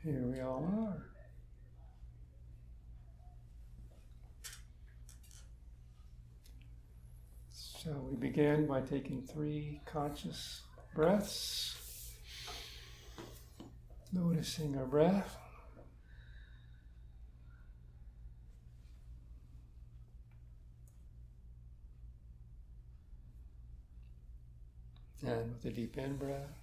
Here we all are. So we begin by taking 3 conscious breaths, noticing our breath. And with a deep in-breath.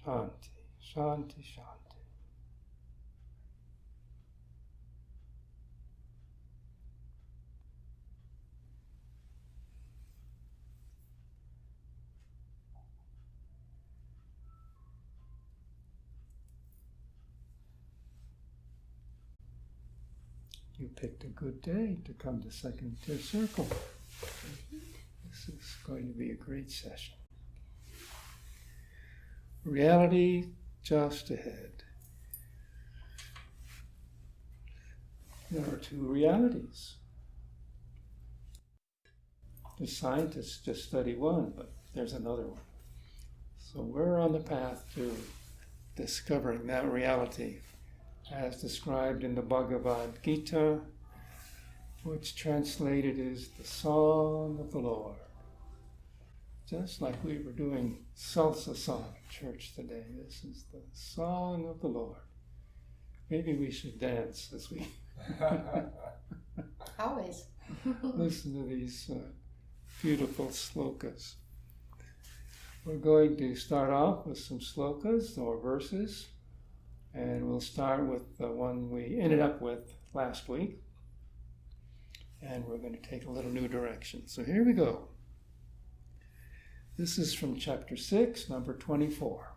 Shanti, Shanti, Shanti. You picked a good day to come to Second Tier Circle. This is going to be a great session. Reality just ahead. There are 2 realities. The scientists just study one, but there's another one. So we're on the path to discovering that reality as described in the Bhagavad Gita, which translated is the song of the Lord. Just like we were doing salsa song at church today, this is the song of the Lord. Maybe we should dance as we always listen to these beautiful slokas. We're going to start off with some slokas or verses, and we'll start with the one we ended up with last week, and we're going to take a little new direction. So here we go. This is from chapter 6, number 24.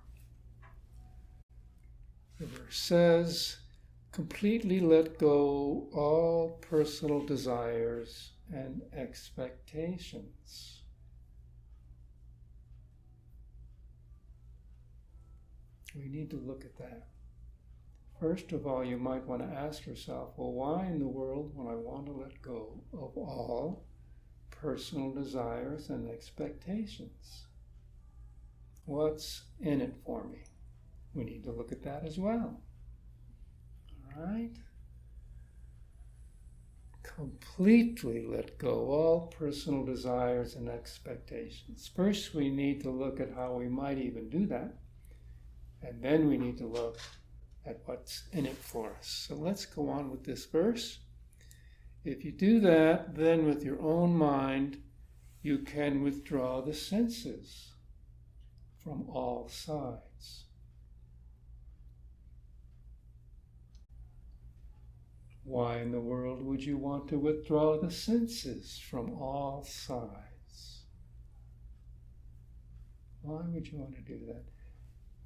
The verse says, completely let go all personal desires and expectations. We need to look at that. First of all, you might want to ask yourself, well, why in the world would I want to let go of all personal desires and expectations? What's in it for me? We need to look at that as well. All right? Completely let go all personal desires and expectations. First, we need to look at how we might even do that, and then we need to look at what's in it for us. So let's go on with this verse. If you do that, then with your own mind, you can withdraw the senses from all sides. Why in the world would you want to withdraw the senses from all sides? Why would you want to do that?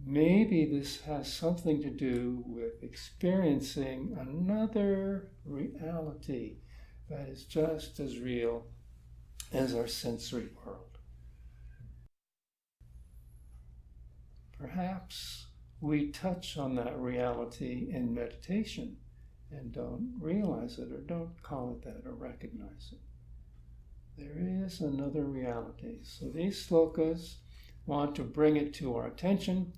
Maybe this has something to do with experiencing another reality that is just as real as our sensory world. Perhaps we touch on that reality in meditation and don't realize it, or don't call it that, or recognize it. There is another reality. So these slokas want to bring it to our attention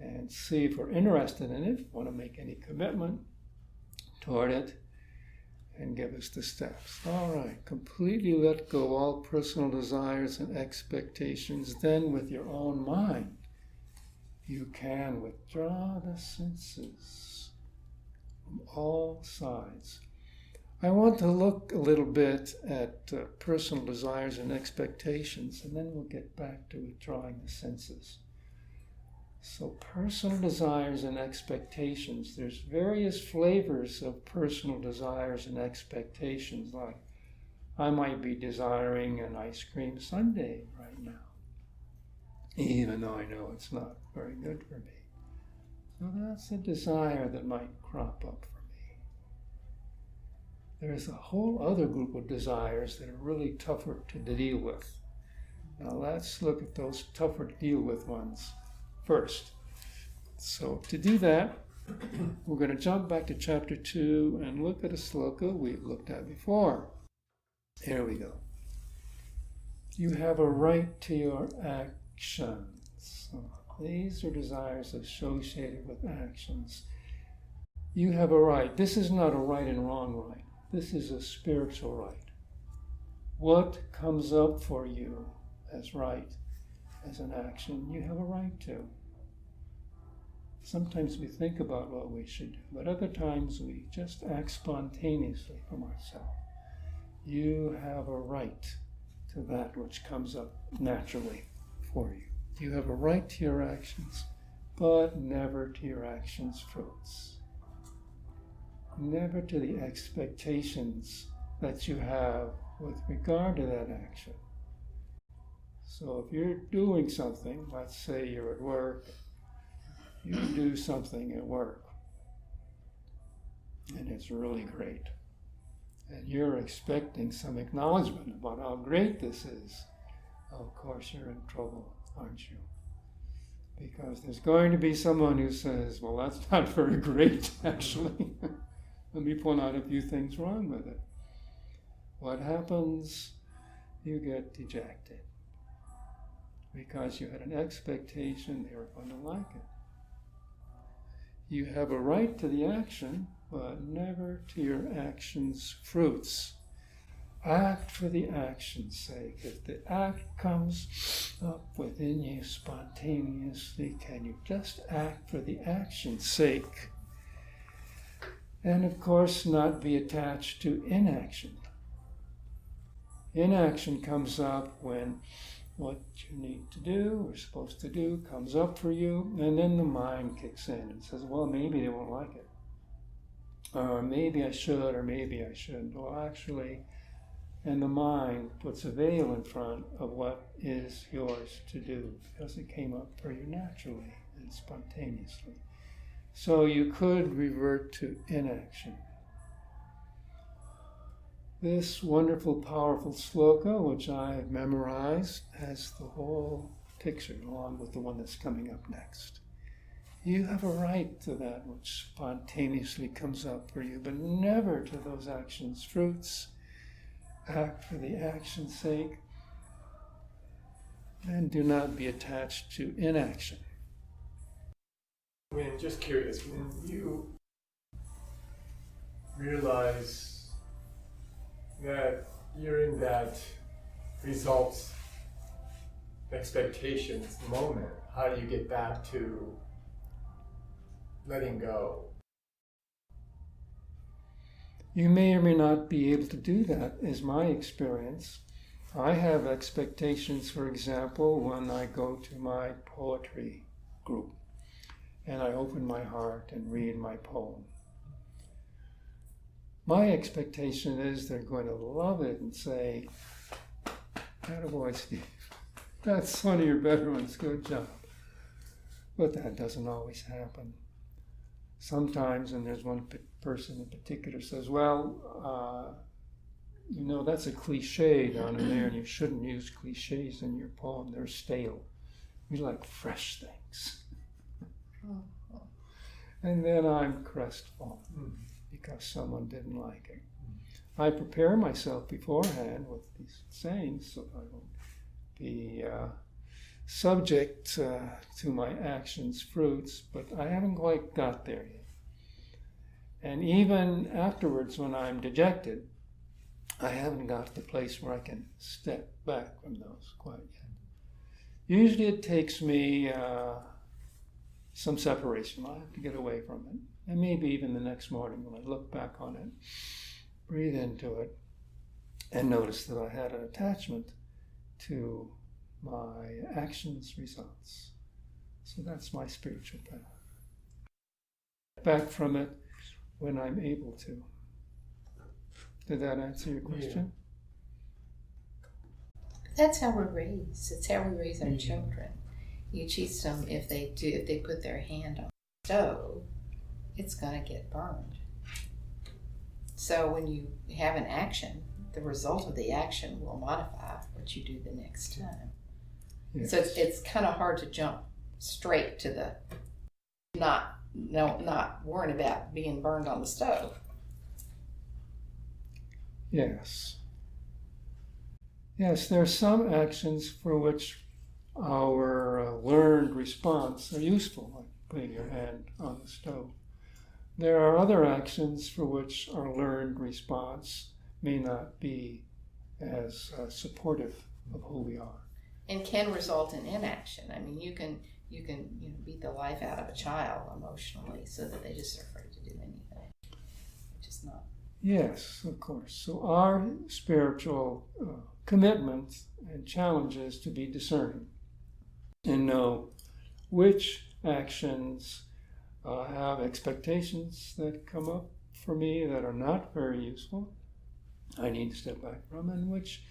and see if we're interested in it, want to make any commitment toward it, and give us the steps. All right, completely let go all personal desires and expectations. Then with your own mind, you can withdraw the senses from all sides. I want to look a little bit at personal desires and expectations, and then we'll get back to withdrawing the senses. So personal desires and expectations, there's various flavors of personal desires and expectations, like I might be desiring an ice cream sundae right now, even though I know it's not very good for me. So that's a desire that might crop up for me. There's a whole other group of desires that are really tougher to deal with. Now let's look at those tougher to deal with ones first. So to do that, we're going to jump back to chapter 2 and look at a sloka we've looked at before. Here we go. You have a right to your actions. So these are desires associated with actions. You have a right. This is not a right and wrong right. This is a spiritual right. What comes up for you as right, as an action, you have a right to. Sometimes we think about what we should do, but other times we just act spontaneously from ourselves. You have a right to that which comes up naturally for you. You have a right to your actions, but never to your actions' fruits. Never to the expectations that you have with regard to that action. So if you're doing something, let's say you're at work, you do something at work, and it's really great, and you're expecting some acknowledgement about how great this is, of course you're in trouble, aren't you? Because there's going to be someone who says, well, that's not very great, actually. Let me point out a few things wrong with it. What happens? You get dejected. Because you had an expectation they were going to like it. You have a right to the action, but never to your action's fruits. Act for the action's sake. If the act comes up within you spontaneously, can you just act for the action's sake? And of course, not be attached to inaction. Inaction comes up when what you need to do or supposed to do comes up for you, and then the mind kicks in and says, well, maybe they won't like it. Or maybe I should, or maybe I shouldn't. Well, actually, and the mind puts a veil in front of what is yours to do because it came up for you naturally and spontaneously. So you could revert to inaction. This wonderful, powerful sloka, which I've memorized, has the whole picture along with the one that's coming up next. You have a right to that which spontaneously comes up for you, but never to those actions' fruits. Act for the action's sake, and do not be attached to inaction. I'm just curious, when you realize that you're in that results expectations moment, how do you get back to letting go? You may or may not be able to do that, is my experience. I have expectations, for example, when I go to my poetry group and I open my heart and read my poem. My expectation is they're going to love it and say, attaboy, Steve, that's one of your better ones, good job. But that doesn't always happen. Sometimes, and there's one person in particular says, well, that's a cliche down in there, and you shouldn't use cliches in your poem. They're stale. We like fresh things. And then I'm crestfallen because someone didn't like it. I prepare myself beforehand with these sayings so I won't be subject to my actions' fruits, but I haven't quite got there yet. And even afterwards, when I'm dejected, I haven't got to the place where I can step back from those quite yet. Usually it takes me some separation. I have to get away from it. And maybe even the next morning when I look back on it, breathe into it, and notice that I had an attachment to my actions' results. So that's my spiritual path. Back from it when I'm able to. Did that answer your question? That's how we're raised. It's how we raise our children. You teach them if they put their hand on the stove, it's going to get burned. So when you have an action, the result of the action will modify what you do the next time. Yes. So it's kind of hard to jump straight to the not worrying about being burned on the stove. Yes. Yes, there are some actions for which our learned response are useful, like putting your hand on the stove. There are other actions for which our learned response may not be as supportive of who we are. And can result in inaction. I mean, you can beat the life out of a child emotionally so that they just are afraid to do anything, which is not. Yes, of course. So our spiritual commitment and challenge is to be discerning and know which actions have expectations that come up for me that are not very useful, I need to step back from, and which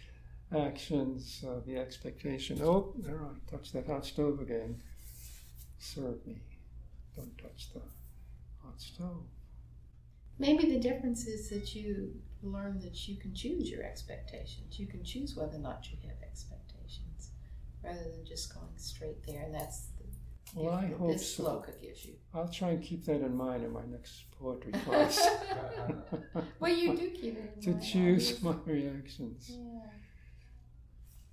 actions, the expectation, oh, there, I touched that hot stove again, serve me, don't touch the hot stove. Maybe the difference is that you learn that you can choose your expectations. You can choose whether or not you have expectations, rather than just going straight there. And that's Well, I hope this so. Sloka gives you. I'll try and keep that in mind in my next poetry class. Well, you do keep it in To mind, choose obviously. my reactions. Yeah.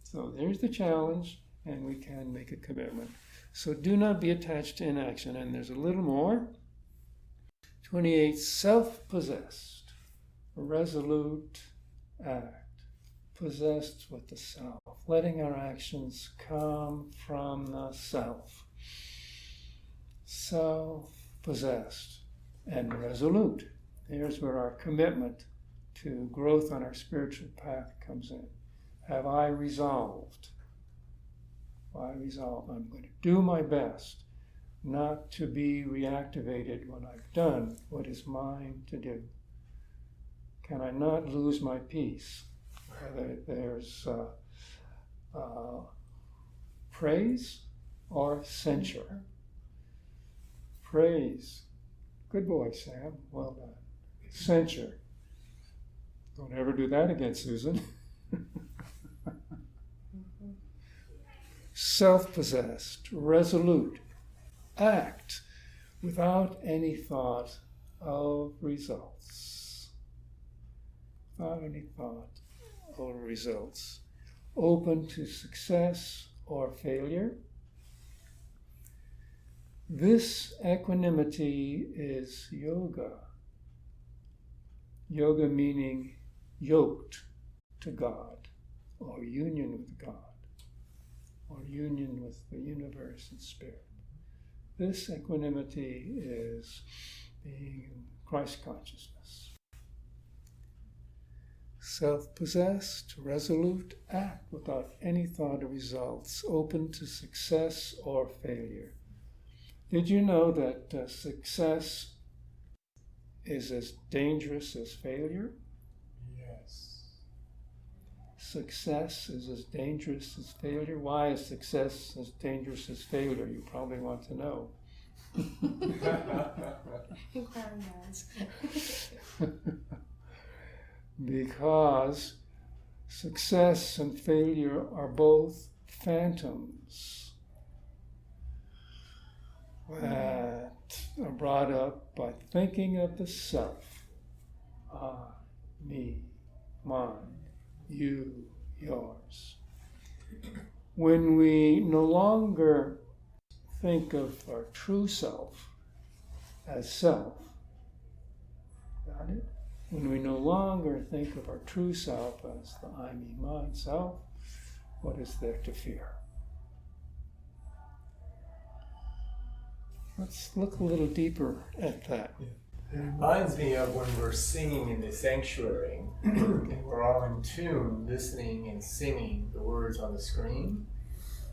So there's the challenge, and we can make a commitment. So do not be attached to inaction. And there's a little more. 28, self-possessed, resolute act, possessed with the self, letting our actions come from the self. Self-possessed and resolute. Here's where our commitment to growth on our spiritual path comes in. Have I resolved? I'm going to do my best not to be reactivated when I've done what is mine to do. Can I not lose my peace? Whether there's praise or censure. Praise. Good boy, Sam. Well done. Censure. Don't ever do that again, Susan. Self-possessed, resolute, act without any thought of results. Without any thought of results. Open to success or failure. This equanimity is yoga. Yoga meaning yoked to God, or union with God, or union with the universe and spirit. This equanimity is being in Christ consciousness. Self-possessed, resolute, act without any thought of results, open to success or failure. Did you know that success is as dangerous as failure? Yes. Success is as dangerous as failure. Why is success as dangerous as failure? You probably want to know. Inquiring minds. Because success and failure are both phantoms that are brought up by thinking of the self. I, me, mine, you, yours. When we no longer think of our true self as self, got it? When we no longer think of our true self as the I, me, mine self, what is there to fear? Let's look a little deeper at that. It reminds me of when we're singing in the sanctuary and we're all in tune, listening and singing the words on the screen,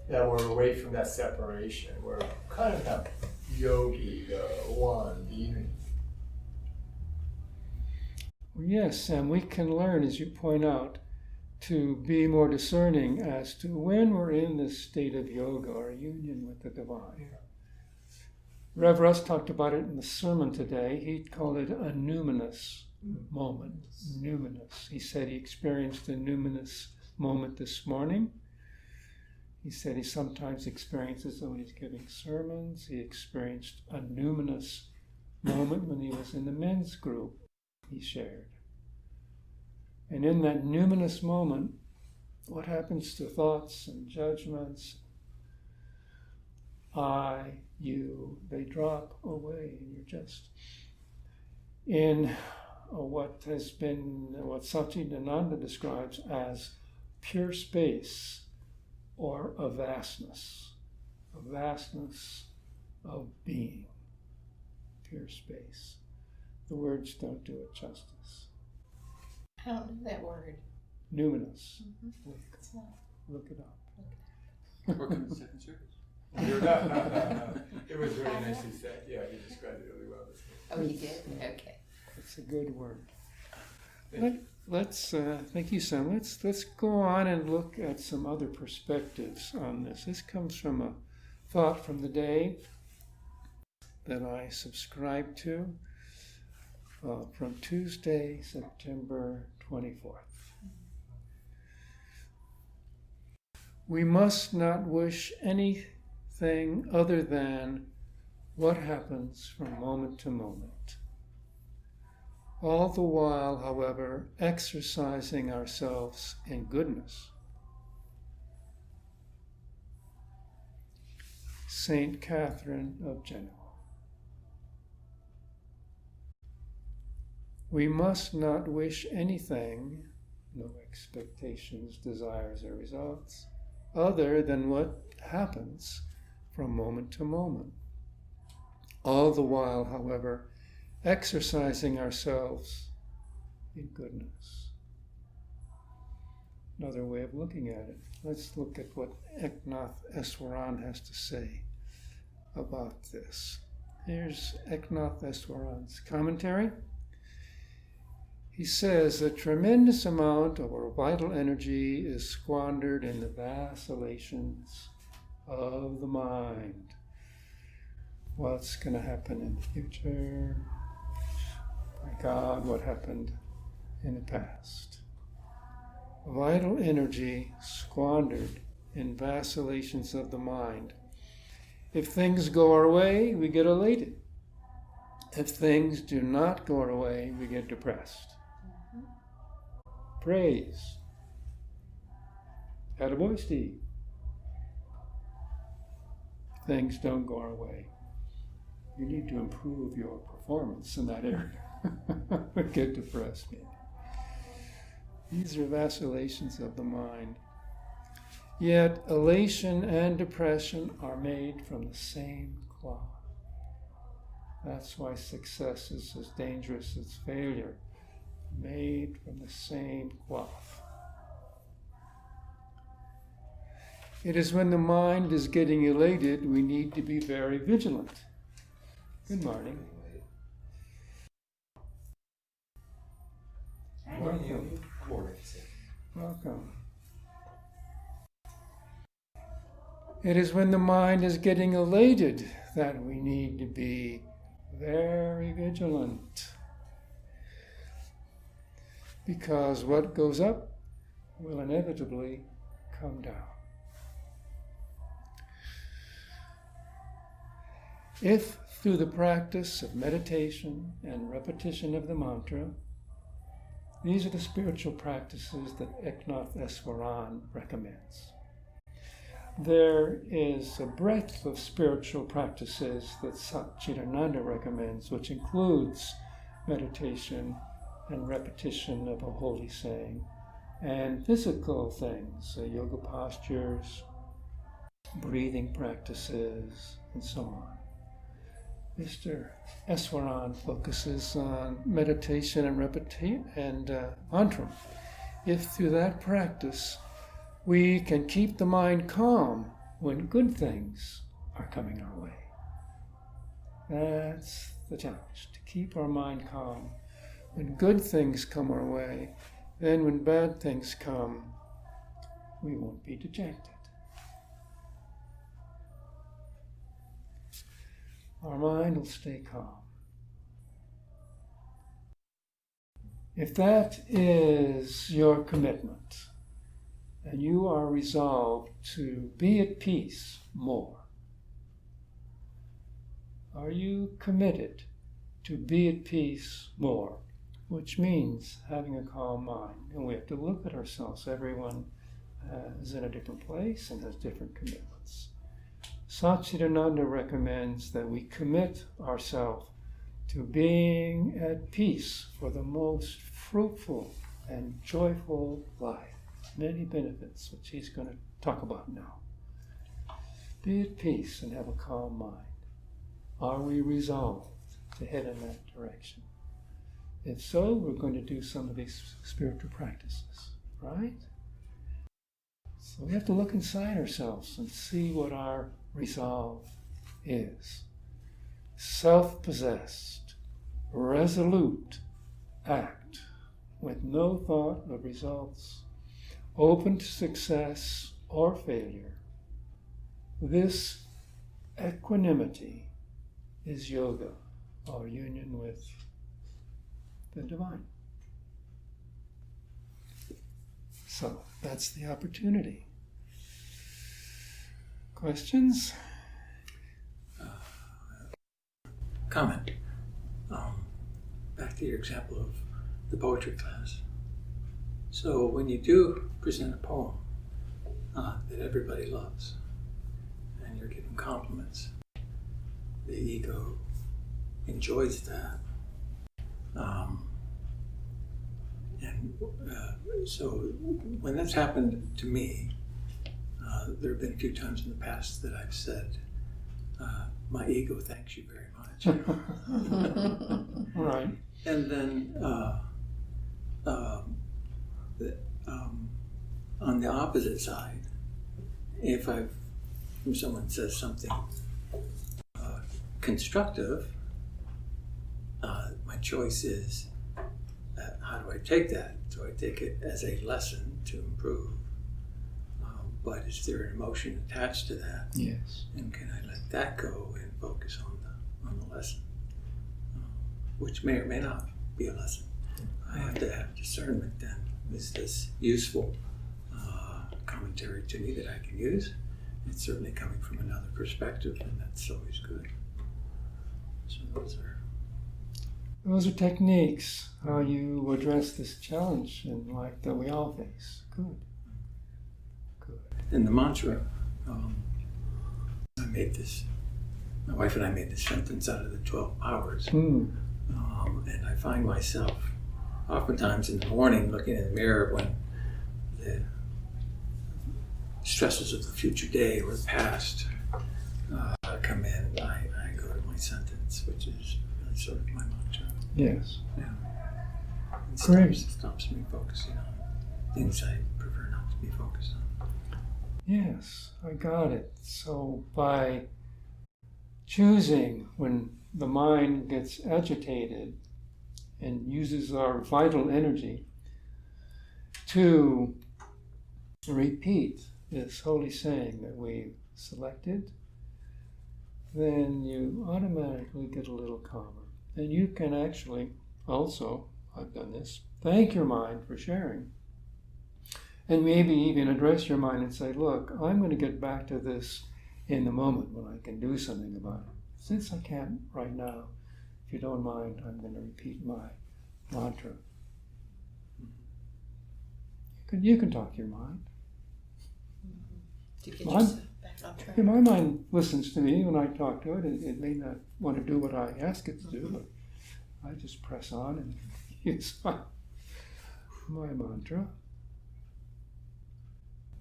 that we're away from that separation. We're kind of that yogi, the one, the unity. Yes, and we can learn, as you point out, to be more discerning as to when we're in this state of yoga or union with the divine. Rev Russ talked about it in the sermon today. He called it a numinous moment. Numinous. He said he experienced a numinous moment this morning. He said he sometimes experiences when he's giving sermons. He experienced a numinous moment when he was in the men's group, he shared. And in that numinous moment, what happens to thoughts and judgments, I, you, they drop away, and you're just in what Satchidananda describes as pure space, or a vastness of being, pure space. The words don't do it justice. I don't know that word. Numinous. Mm-hmm. Look it up. Welcome to the second service. No. It was really nicely said. Yeah, you described it really well. Oh, you did? Okay. It's a good word. Let's thank you, Sam. Let's go on and look at some other perspectives on this. This comes from a thought from the day that I subscribed to from Tuesday, September 24th. We must not wish anything other than what happens from moment to moment. All the while, however, exercising ourselves in goodness. Saint Catherine of Genoa. We must not wish anything, no expectations, desires, or results, other than what happens from moment to moment. All the while, however, exercising ourselves in goodness. Another way of looking at it. Let's look at what Eknath Eswaran has to say about this. Here's Eknath Eswaran's commentary. He says a tremendous amount of our vital energy is squandered in the vacillations of the mind. What's going to happen in the future? My God, what happened in the past? Vital energy squandered in vacillations of the mind. If things go our way, we get elated. If things do not go our way, we get depressed. Praise. Attaboy, Steve. Things don't go our way. You need to improve your performance in that area. Get depressed, maybe. These are vacillations of the mind. Yet elation and depression are made from the same cloth. That's why success is as dangerous as failure. Made from the same cloth. It is when the mind is getting elated we need to be very vigilant. Good morning. Welcome. Welcome. It is when the mind is getting elated that we need to be very vigilant. Because what goes up will inevitably come down. If through the practice of meditation and repetition of the mantra, these are the spiritual practices that Eknath Eswaran recommends. There is a breadth of spiritual practices that Satchidananda recommends, which includes meditation and repetition of a holy saying, and physical things, yoga postures, breathing practices, and so on. Mr. Eswaran focuses on meditation and repetition and mantra. If through that practice we can keep the mind calm when good things are coming our way. That's the challenge, to keep our mind calm. When good things come our way, then when bad things come, we won't be dejected. Our mind will stay calm. If that is your commitment, and you are resolved to be at peace more? Are you committed to be at peace more? Which means having a calm mind. And we have to look at ourselves. Everyone is in a different place and has different commitments. Satchidananda recommends that we commit ourselves to being at peace for the most fruitful and joyful life. Many benefits, which he's going to talk about now. Be at peace and have a calm mind. Are we resolved to head in that direction? If so, we're going to do some of these spiritual practices, right? So we have to look inside ourselves and see what our resolve is. Self-possessed, resolute act with no thought of results, open to success or failure. This equanimity is yoga, our union with the divine. So that's the opportunity. Questions? Comment. Back to your example of the poetry class. So when you do present a poem that everybody loves, and you're giving compliments, the ego enjoys that. So when that's happened to me, there have been a few times in the past that I've said, my ego thanks you very much. Right. And then on the opposite side, if someone says something constructive, my choice is, how do I take that? Do I take it as a lesson to improve? But is there an emotion attached to that? Yes. And can I let that go and focus on the lesson? Which may or may not be a lesson. I have to have discernment then. Is this useful commentary to me that I can use? It's certainly coming from another perspective, and that's always good. So those are techniques, how you address this challenge in life that we all face. Good. And the mantra, my wife and I made this sentence out of the 12 powers. And I find myself oftentimes in the morning looking in the mirror when the stresses of the future day or the past come in, I go to my sentence, which is really sort of my mantra. Yes. Yeah. Great. It stops me focusing on things I prefer not to be focused on. Yes, I got it. So by choosing when the mind gets agitated and uses our vital energy to repeat this holy saying that we selected, then you automatically get a little calmer. And you can actually also, I've done this, thank your mind for sharing. And maybe even address your mind and say, look, I'm going to get back to this in the moment when I can do something about it. Since I can't right now, if you don't mind, I'm going to repeat my mantra. You can talk your mind. To get yourself back on track. My mind listens to me when I talk to it. It may not want to do what I ask it to do, but I just press on and use my mantra.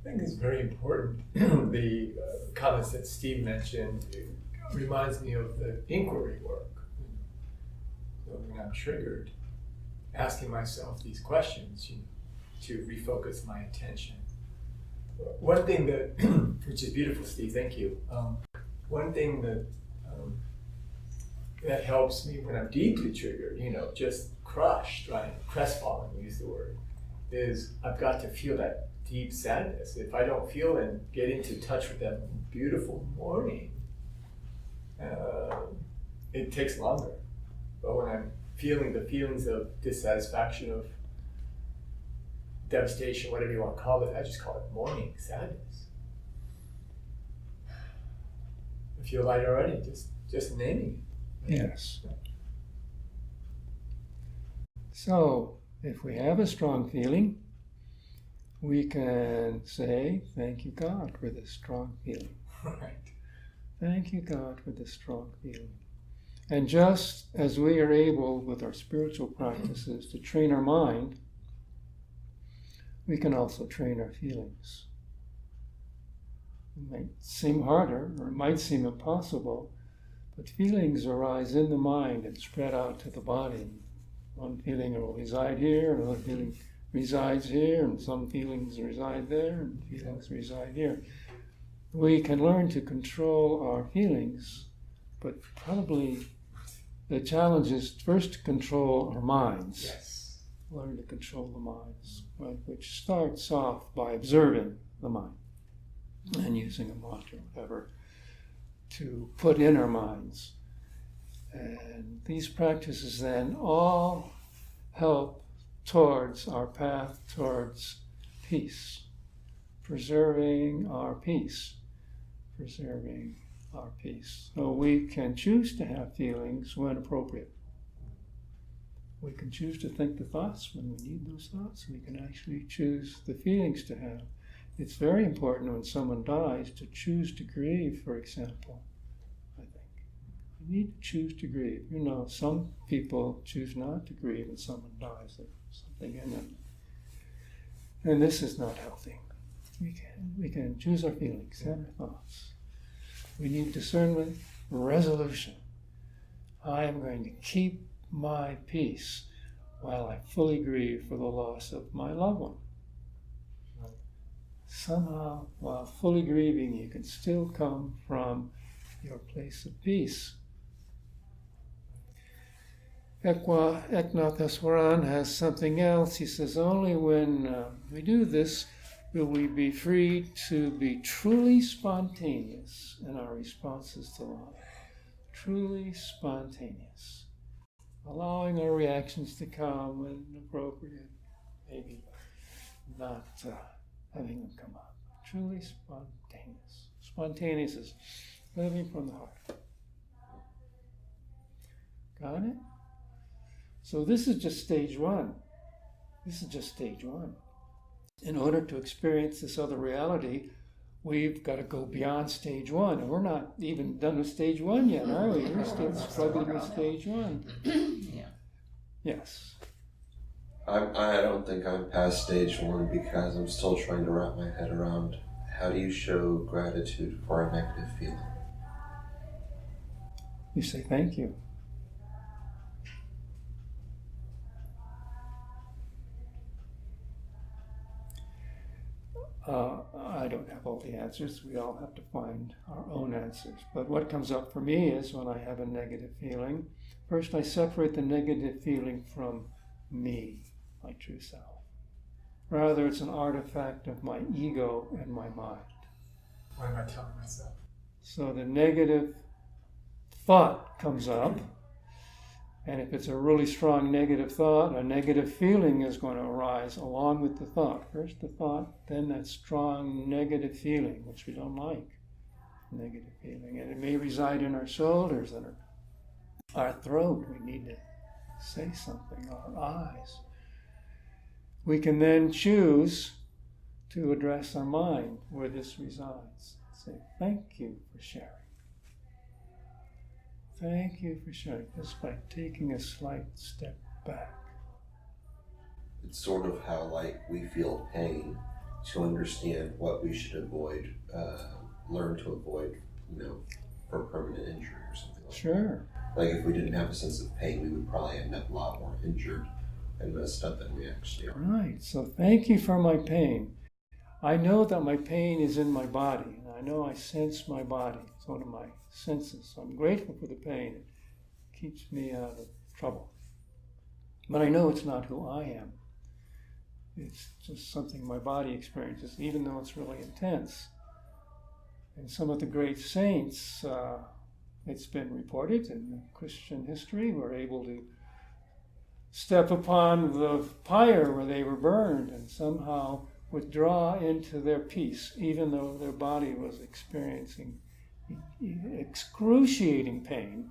I think it's very important. The comments that Steve mentioned reminds me of the inquiry work. So when I'm triggered, asking myself these questions, to refocus my attention. One thing that, which is beautiful, Steve, thank you. One thing that helps me when I'm deeply triggered, just crushed, right? Crestfallen, we use the word, is I've got to feel that deep sadness. If I don't feel and get into touch with that beautiful morning, it takes longer. But when I'm feeling the feelings of dissatisfaction, of devastation, whatever you want to call it. I just call it mourning, sadness. I feel light already, just naming it. Yes. So, if we have a strong feeling, we can say, thank you, God, for this strong feeling. Right. Thank you, God, for this strong feeling. And just as we are able, with our spiritual practices, to train our mind, we can also train our feelings. It might seem harder, or it might seem impossible, but feelings arise in the mind and spread out to the body. One feeling will reside here, another feeling resides here, and some feelings reside there, and feelings reside here. We can learn to control our feelings, but probably the challenge is first to control our minds. Yes. Learn to control the minds, which starts off by observing the mind and using a mantra, whatever, to put in our minds. And these practices then all help towards our path towards peace, preserving our peace. So we can choose to have feelings when appropriate. We can choose to think the thoughts when we need those thoughts. We can actually choose the feelings to have. It's very important when someone dies to choose to grieve, for example, I think. You need to choose to grieve. You know, some people choose not to grieve when someone dies. There's something in them. And this is not healthy. We can choose our feelings and our thoughts. We need discernment, resolution. I am going to keep my peace while I fully grieve for the loss of my loved one. Somehow, while fully grieving, you can still come from your place of peace. Eknathaswaran has something else. He says, only when we do this will we be free to be truly spontaneous in our responses to life. Truly spontaneous. Allowing our reactions to come when appropriate, maybe not having them come up. Truly spontaneous. Spontaneous is living from the heart. Got it? So this is just stage one. In order to experience this other reality, we've got to go beyond stage one. And we're not even done with stage one yet, are we? We're still struggling with stage one. Yeah. Yes. I don't think I'm past stage one because I'm still trying to wrap my head around how do you show gratitude for a negative feeling? You say thank you. I don't have all the answers. We all have to find our own answers. But what comes up for me is when I have a negative feeling, first I separate the negative feeling from me, my true self. Rather, it's an artifact of my ego and my mind. What am I telling myself? So the negative thought comes up, and if it's a really strong negative thought, a negative feeling is going to arise along with the thought. First the thought, then that strong negative feeling, which we don't like. Negative feeling. And it may reside in our shoulders and our throat. We need to say something, our eyes. We can then choose to address our mind where this resides. Say, thank you for sharing. Thank you for sharing, just by taking a slight step back. It's sort of how, like, we feel pain to understand what we should avoid, learn to avoid, for permanent injury or something like that. Sure. Like, if we didn't have a sense of pain, we would probably end up a lot more injured and messed up than we actually are. Right, so thank you for my pain. I know that my pain is in my body, and I know I sense my body. It's one of my senses. So I'm grateful for the pain. It keeps me out of trouble. But I know it's not who I am. It's just something my body experiences, even though it's really intense. And some of the great saints, it's been reported in Christian history, were able to step upon the pyre where they were burned and somehow withdraw into their peace, even though their body was experiencing excruciating pain.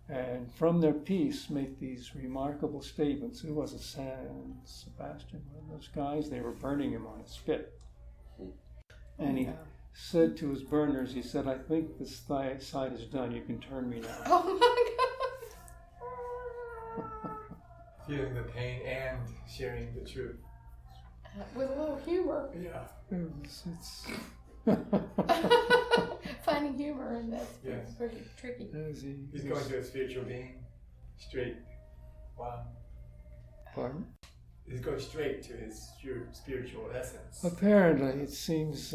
And from their peace make these remarkable statements. Who was it? Sebastian, one of those guys? They were burning him on a spit. And he said to his burners, he said, "I think this side is done. You can turn me now." Oh my God. Feeling the pain and sharing the truth. With a little humor. Yeah. It's Finding humor in that's Yes. pretty tricky. He's going to a spiritual being. Straight. Wow. Pardon? He's going straight to his spiritual essence. Apparently, it seems,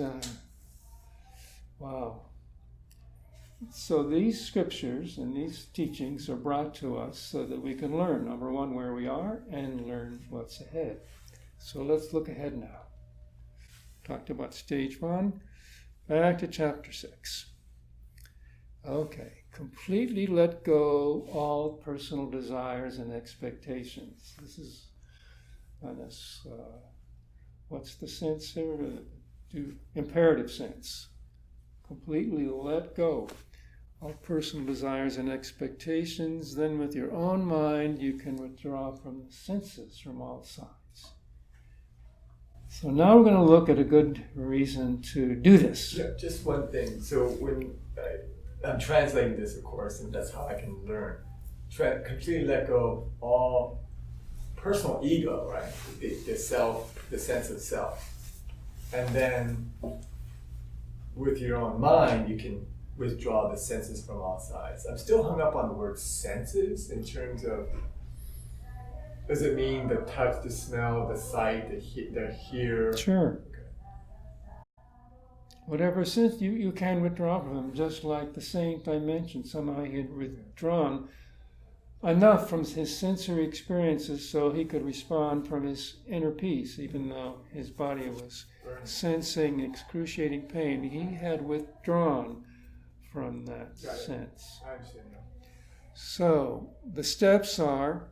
wow. So these scriptures and these teachings are brought to us so that we can learn, number one, where we are and learn what's ahead. So let's look ahead now. Talked about stage 1. Back to chapter 6. Okay, completely let go all personal desires and expectations. This is, what's the sense here? Imperative sense. Completely let go all personal desires and expectations. Then with your own mind, you can withdraw from the senses from all sides. So now we're going to look at a good reason to do this. Yeah, just one thing. So when I'm translating this, of course, and that's how I can learn. Completely let go of all personal ego, right? The self, the sense of self. And then with your own mind, you can withdraw the senses from all sides. I'm still hung up on the word senses in terms of, does it mean the touch, the smell, the sight, the hear? Sure. Whatever sense you can withdraw from them, just like the saint I mentioned. Somehow he had withdrawn enough from his sensory experiences so he could respond from his inner peace, even though his body was sensing excruciating pain. He had withdrawn from that sense. I understand now. So the steps are,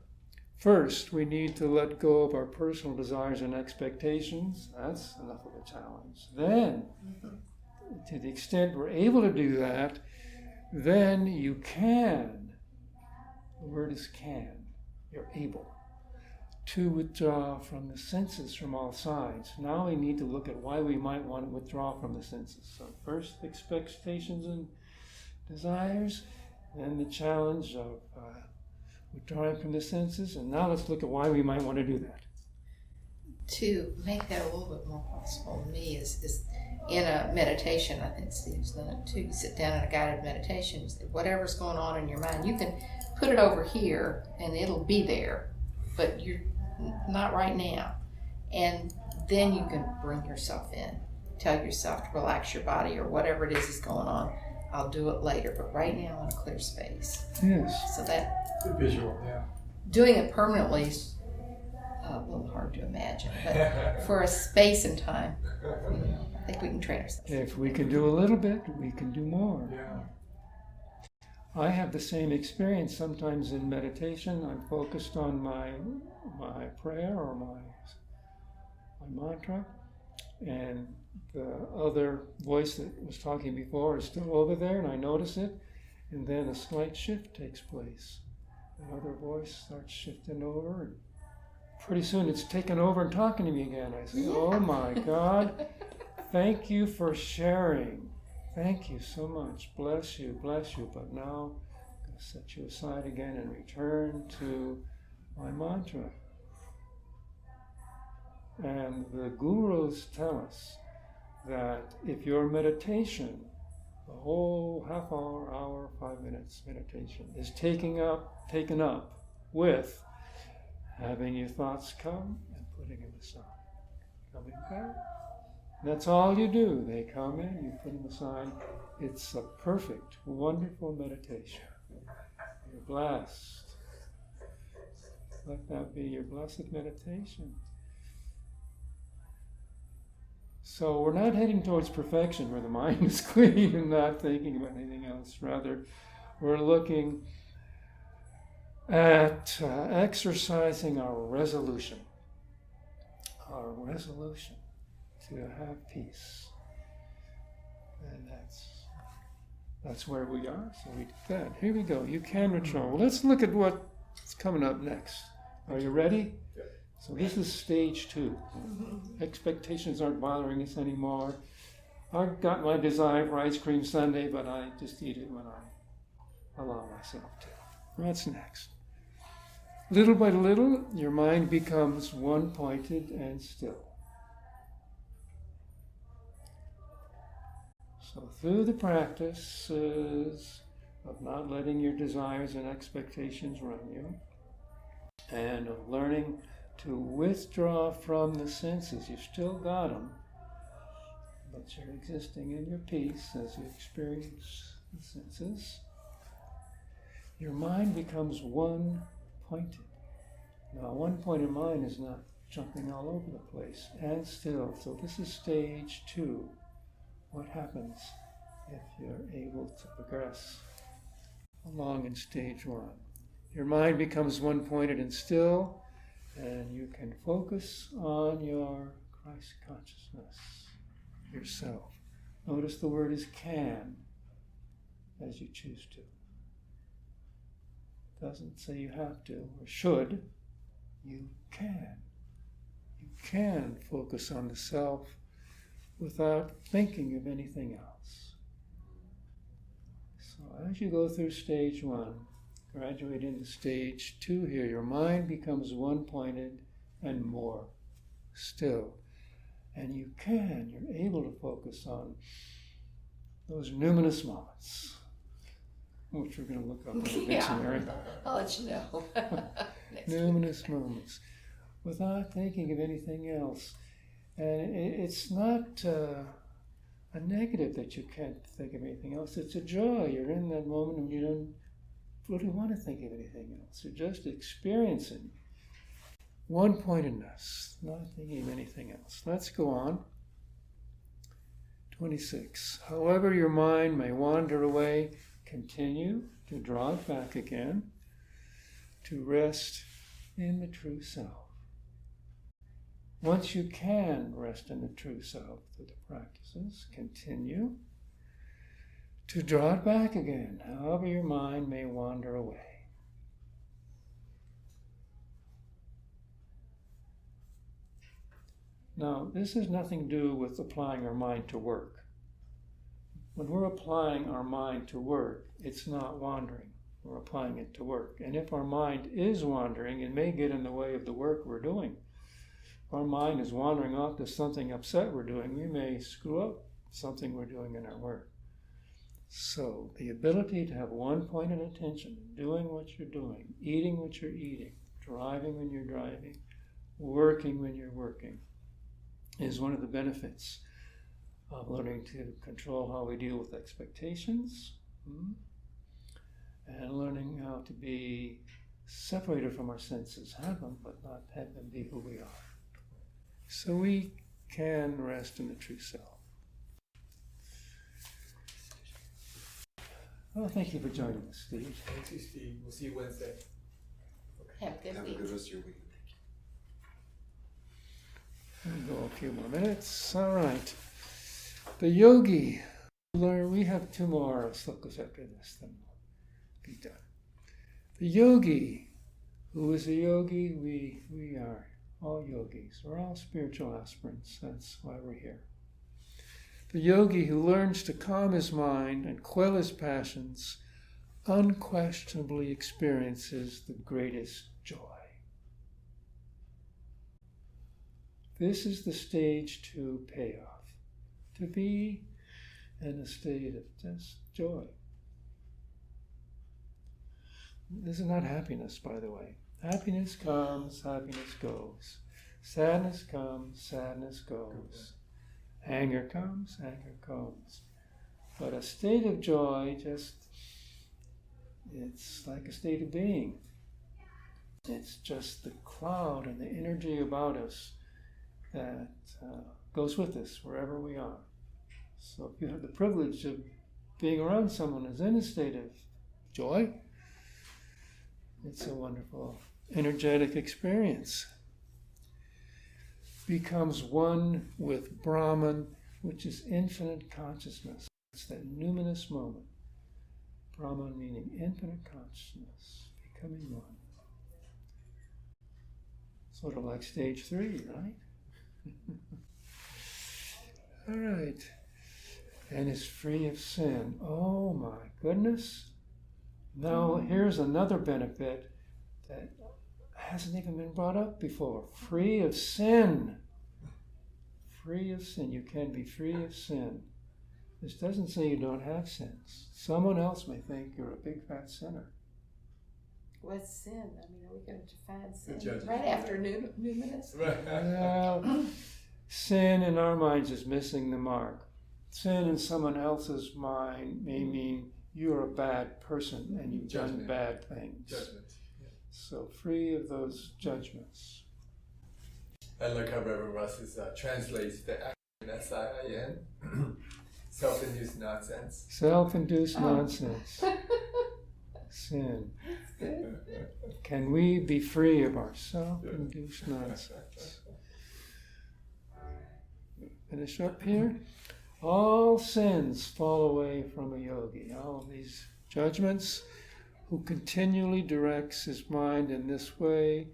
first, we need to let go of our personal desires and expectations. That's enough of a challenge. Then, to the extent we're able to do that, then you can, the word is can, you're able to withdraw from the senses from all sides. Now we need to look at why we might want to withdraw from the senses. So first, expectations and desires, then the challenge of withdrawing from the senses, and now let's look at why we might want to do that. To make that a little bit more possible to me is in a meditation, I think Steve's done it too. You sit down in a guided meditation, whatever's going on in your mind, you can put it over here and it'll be there, but you're not right now. And then you can bring yourself in, tell yourself to relax your body or whatever it is going on. I'll do it later, but right now in a clear space. Yes. So that The visual, yeah. doing it permanently is a little hard to imagine, but for a space and time, I think we can train ourselves. If we can do a little bit, we can do more. Yeah. I have the same experience sometimes in meditation. I'm focused on my prayer or my mantra, and the other voice that was talking before is still over there, and I notice it, and then a slight shift takes place. Another voice starts shifting over, and pretty soon it's taken over and talking to me again. I say, "Oh my God, thank you for sharing. Thank you so much. Bless you, bless you." But now I'm going to set you aside again and return to my mantra. And the gurus tell us that if your meditation, the whole half hour, 5 minutes meditation, is taken up with having your thoughts come and putting them aside. Coming back. That's all you do. They come in, you put them aside. It's a perfect, wonderful meditation. You're blessed. Let that be your blessed meditation. So we're not heading towards perfection where the mind is clean and not thinking about anything else. Rather, we're looking at exercising our resolution to have peace. And that's where we are. So we did that. Here we go. You can return. Well, let's look at what's coming up next. Are you ready? So this is stage 2. Expectations aren't bothering us anymore. I've got my desire for ice cream sundae, but I just eat it when I allow myself to. What's next? Little by little, your mind becomes one-pointed and still. So through the practices of not letting your desires and expectations run you, and of learning to withdraw from the senses, you've still got them, but you're existing in your peace as you experience the senses. Your mind becomes one-pointed. Now, one-pointed mind is not jumping all over the place, and still. So this is stage 2. What happens if you're able to progress along in stage 1? Your mind becomes one-pointed and still, and you can focus on your Christ consciousness, yourself. Notice the word is can, as you choose to. It doesn't say you have to or should. You can. You can focus on the self without thinking of anything else. So as you go through stage 1, graduate into stage 2 here, your mind becomes one-pointed and more still. And you're able to focus on those numinous moments, which we're going to look up in the dictionary. I'll let you know. Numinous moments, without thinking of anything else. And it's not a negative that you can't think of anything else. It's a joy. You're in that moment when you don't really want to think of anything else. You're just experiencing one-pointedness, not thinking of anything else. Let's go on. 26. However your mind may wander away, continue to draw it back again, to rest in the true self. Once you can rest in the true self through the practices, continue to draw it back again, however your mind may wander away. Now, this has nothing to do with applying our mind to work. When we're applying our mind to work, it's not wandering. We're applying it to work. And if our mind is wandering, it may get in the way of the work we're doing. If our mind is wandering off to something upset we're doing, we may screw up something we're doing in our work. So the ability to have one-pointed attention, doing what you're doing, eating what you're eating, driving when you're driving, working when you're working, is one of the benefits of learning to control how we deal with expectations, and learning how to be separated from our senses, have them, but not have them be who we are. So we can rest in the true self. Well, thank you for joining us, Steve. Thank you, Steve. We'll see you Wednesday. Have a good Have a week. good rest of your week. We'll go a few more minutes. All right. The yogi. We have 2 more slokas after this, then we'll be done. The yogi. Who is a yogi? We are all yogis. We're all spiritual aspirants. That's why we're here. The yogi who learns to calm his mind and quell his passions unquestionably experiences the greatest joy. This is the stage 2 payoff. To be in a state of just joy. This is not happiness, by the way. Happiness comes, happiness goes. Sadness comes, sadness goes. Anger comes, anger goes. But a state of joy, it's like a state of being. It's just the cloud and the energy about us that goes with us wherever we are. So if you have the privilege of being around someone who's in a state of joy, It's a wonderful, energetic experience. Becomes one with Brahman, which is infinite consciousness. It's that numinous moment. Brahman meaning infinite consciousness, becoming one. Sort of like stage 3, right? All right. And is free of sin. Oh my goodness. Now here's another benefit that hasn't even been brought up before. Free of sin. Free of sin. You can be free of sin. This doesn't say you don't have sins. Someone else may think you're a big fat sinner. What's sin? I mean, are we going to define sin judgment. right after numinous? Well, sin in our minds is missing the mark. Sin in someone else's mind may mean you're a bad person and you've done Judgment. bad things. Judgment. So free of those judgments. I like how Reverend Russ translates the acronym SIIN, self-induced nonsense. Self-induced nonsense. Sin. Can we be free of our self-induced nonsense? Finish up here. All sins fall away from a yogi. All of these judgments, who continually directs his mind in this way,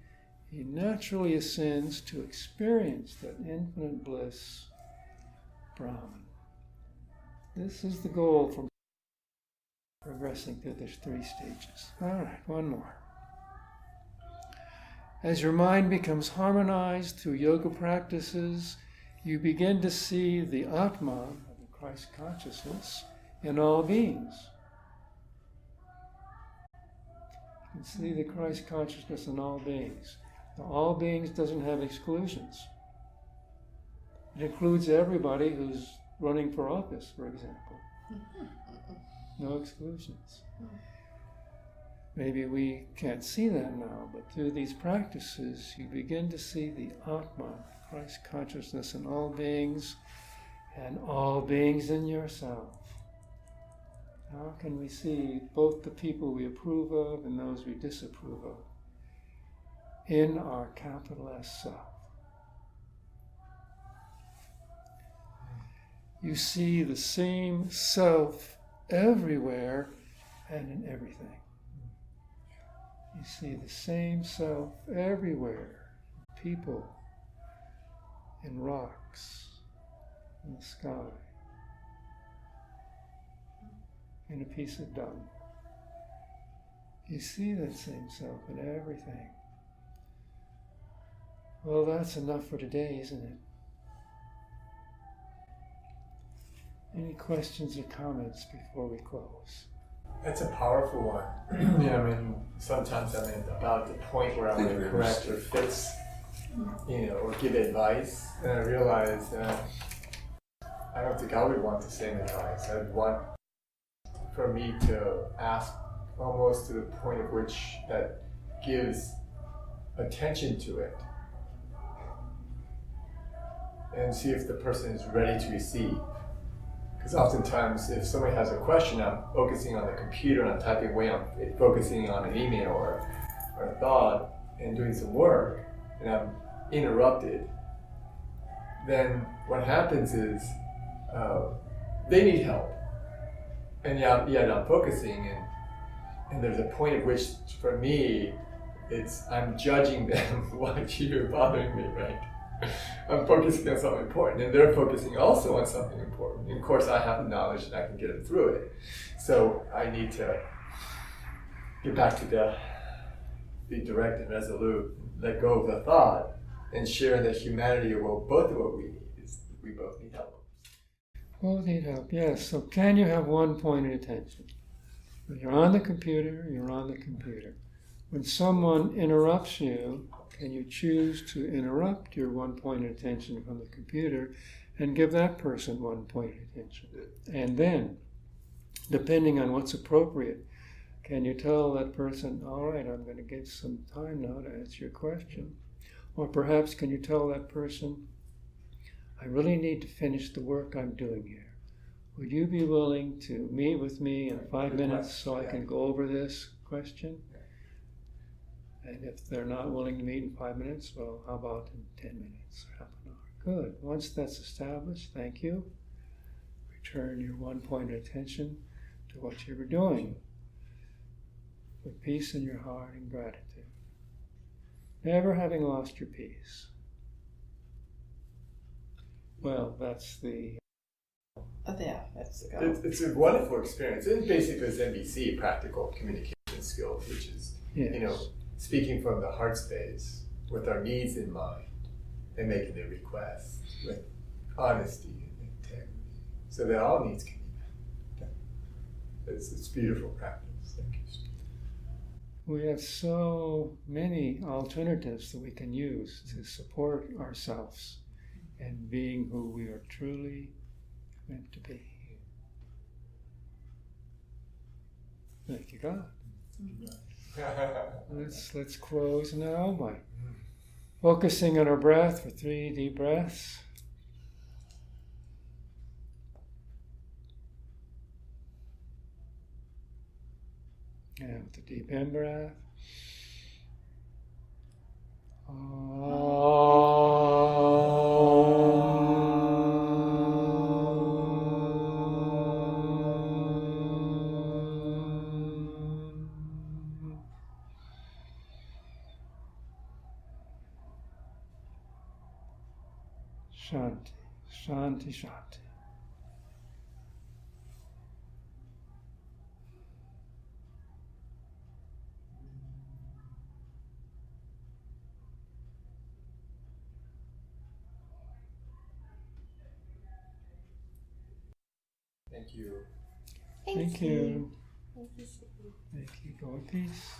he naturally ascends to experience that infinite bliss, Brahman. This is the goal from progressing through these 3 stages. All right, one more. As your mind becomes harmonized through yoga practices, you begin to see the Atma, the Christ consciousness, in all beings. You can see the Christ consciousness in all beings. Now, all beings doesn't have exclusions. It includes everybody who's running for office, for example. No exclusions. Maybe we can't see that now, but through these practices, you begin to see the Atma, Christ consciousness in all beings, and all beings in yourself. How can we see both the people we approve of and those we disapprove of in our capital S self? You see the same self everywhere and in everything. You see the same self everywhere. People, in rocks, in the sky, in a piece of dung. You see that same self in everything. Well, that's enough for today, isn't it? Any questions or comments before we close? That's a powerful one. I mean, sometimes I'm about the point where I'm going to correct or fix, or give advice, and I realize that I don't think I would want the same advice. I'd want for me to ask almost to the point of which that gives attention to it, and see if the person is ready to receive. Because oftentimes, if somebody has a question, I'm focusing on the computer, and I'm typing away, I'm focusing on an email or a thought, and doing some work, and I'm interrupted. Then what happens is they need help, and yet I'm focusing, and there's a point at which, for me, I'm judging them. Why you're bothering me, right? I'm focusing on something important, and they're focusing also on something important. And of course, I have the knowledge and I can get them through it. So I need to get back to be direct and resolute, let go of the thought, and share the humanity of both of what we need. We both need help. Both need help, yes. So can you have one-pointed attention? When you're on the computer, you're on the computer. When someone interrupts you, can you choose to interrupt your one-pointed attention from the computer and give that person one-pointed attention? And then, depending on what's appropriate, can you tell that person, all right, I'm going to give some time now to answer your question? Or perhaps can you tell that person, I really need to finish the work I'm doing here. Would you be willing to meet with me in 5 minutes so I can go over this question? And if they're not willing to meet in 5 minutes, well, how about in 10 minutes or half an hour? Good. Once that's established, thank you. Return your 1 point of attention to what you were doing with peace in your heart and gratitude. Never having lost your peace. Well, that's the... Yeah, that's the goal. It's a wonderful experience. It's basically it's MBC, practical communication skills, which is, Yes. speaking from the heart space with our needs in mind and making the requests with honesty and integrity so that all needs can be met. It's beautiful practice. Thank you. We have so many alternatives that we can use to support ourselves in being who we are truly meant to be. Thank you, God. Let's close now by focusing on our breath for 3 deep breaths. And with a deep in breath. Shanti, Shanti, Shanti. Thank you. Thank you. Thank you. Thank you. Go in peace.